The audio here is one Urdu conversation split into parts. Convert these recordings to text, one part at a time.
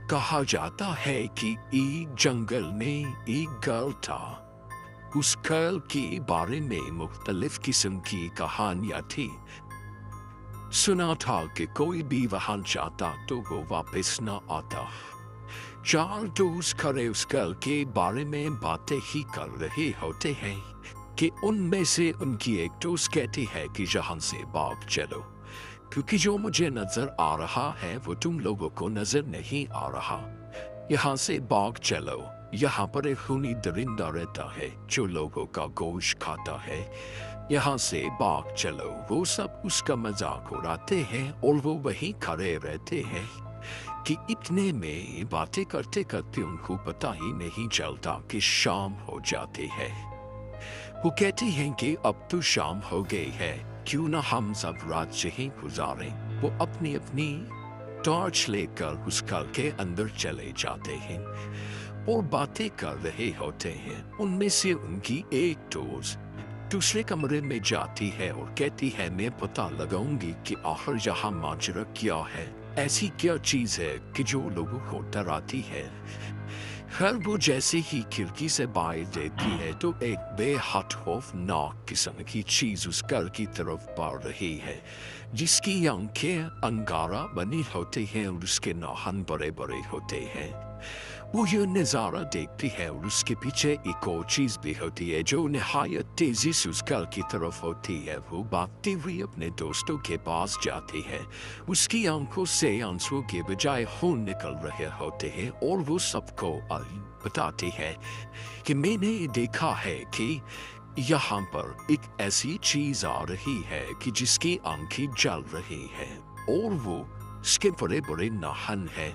کہا جاتا ہے کہ ایک جنگل میں ایک گرل تھا۔ اس گرل کے بارے میں مختلف قسم کی کہانیاں تھی۔ سنا تھا کہ کوئی بھی وہاں جاتا تو وہ واپس نہ آتا۔ چار دوست کھڑے اس گرل کے بارے میں باتیں ہی کر رہے ہوتے ہیں کہ ان میں سے ان کی ایک دوست کہتی ہے کہ جہاں سے بھاگ چلو، کیونکہ جو مجھے نظر آ رہا ہے وہ تم لوگوں کو نظر نہیں آ رہا۔ یہاں سے بھاگ چلو، یہاں پر ایک خونی درندہ رہتا ہے جو لوگوں کا گوشت کھاتا ہے۔ یہاں سے بھاگ چلو۔ وہ سب اس کا مذاق اڑاتے ہیں اور وہ وہیں کھڑے رہتے ہیں کہ اتنے میں باتیں کرتے کرتے ان کو پتہ ہی نہیں چلتا کہ شام ہو جاتی ہے۔ وہ کہتے ہیں کہ اب تو شام ہو گئی ہے، کیوں نہ ہم سب رات یہیں گزاریں۔ وہ اپنی اپنی ٹارچ لے کر اس گھر کے اندر چلے جاتے ہیں اور باتیں کر رہے ہوتے ہیں۔ ان میں سے ان کی ایک دوست دوسرے کمرے میں جاتی ہے اور کہتی ہے میں پتہ لگاؤں گی کہ آخر یہاں ماجرا کیا ہے، ایسی کیا چیز ہے کہ جو لوگوں کو ڈراتی ہے۔ خیر وہ جیسے ہی کھڑکی سے باہر دیکھتی ہے تو ایک بے حد خوفناک قسم کی چیز اس گھر کی طرف بڑھ رہی ہے، جس کی آنکھیں انگارہ بنی ہوتی ہیں اور اس کے ناخن بڑے بڑے ہوتے ہیں۔ وہ یہ نظارہ دیکھتی ہے اور اس کے پیچھے ایک اور چیز بھی ہوتی ہے جو نہایت تیزی سے اس گھر کی طرف ہوتی ہے۔ وہ بھاگتی ہوئی اپنے دوستوں کے پاس جاتی ہے۔ اس کی آنکھوں سے آنسو کے بجائے خون نکل رہے ہوتے ہیں اور وہ سب کو بتاتی ہے کہ میں نے دیکھا ہے کہ یہاں پر ایک ایسی چیز آ رہی ہے کہ جس کی آنکھیں جل رہی ہیں اور وہ اس کے بڑے بڑے ناخن ہیں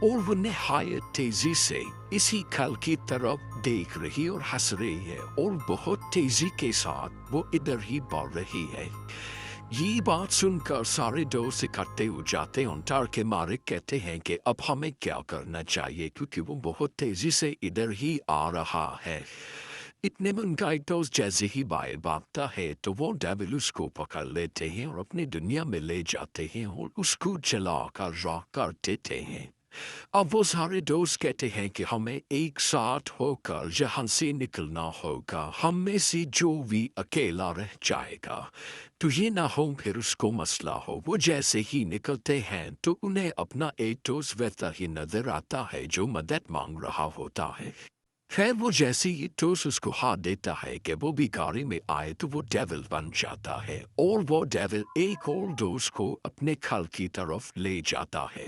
اور وہ نہایت تیزی سے اسی کھل کی طرف دیکھ رہی اور ہنس رہی ہے اور بہت تیزی کے ساتھ وہ ادھر ہی بڑھ رہی ہے۔ یہ بات سن کر سارے دوست اکٹھے ہو جاتے ہیں، ڈر کے مارے کہتے ہیں کہ اب ہمیں کیا کرنا چاہیے کیونکہ وہ بہت تیزی سے ادھر ہی آ رہا ہے۔ اتنے میں ان کا ایک دوست جیسے ہی باہر بھاگتا ہے تو وہ ڈیول اس کو پکڑ لیتے ہیں اور اپنی دنیا میں لے جاتے ہیں اور اس کو جلا کر راکھ کر دیتے ہیں۔ اب وہ سارے دوست کہتے ہیں کہ ہمیں ایک ساتھ ہو کر یہاں سے نکلنا ہوگا، ہم میں سے جو بھی اکیلا رہ جائے گا تو یہ نہ ہو پھر اس کو مسئلہ ہو۔ وہ جیسے ہی نکلتے ہیں تو انہیں اپنا ایک دوست ویسا ہی نظر آتا ہے جو مدد مانگ رہا ہوتا ہے۔ خیر وہ جیسے ہی دوست اس کو ہاتھ دیتا ہے کہ وہ بھی گاڑی میں آئے تو وہ ڈیول بن جاتا ہے اور وہ ڈیول ایک اور دوست کو اپنے کھل کی طرف لے جاتا ہے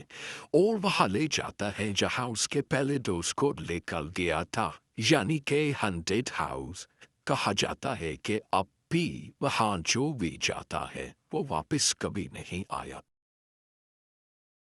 اور وہاں لے جاتا ہے جہاں اس کے پہلے دوست کو لے کر گیا تھا، یعنی کہ ہنٹڈ ہاؤس۔ کہا جاتا ہے کہ اب بھی وہاں جو بھی جاتا ہے وہ واپس کبھی نہیں آیا۔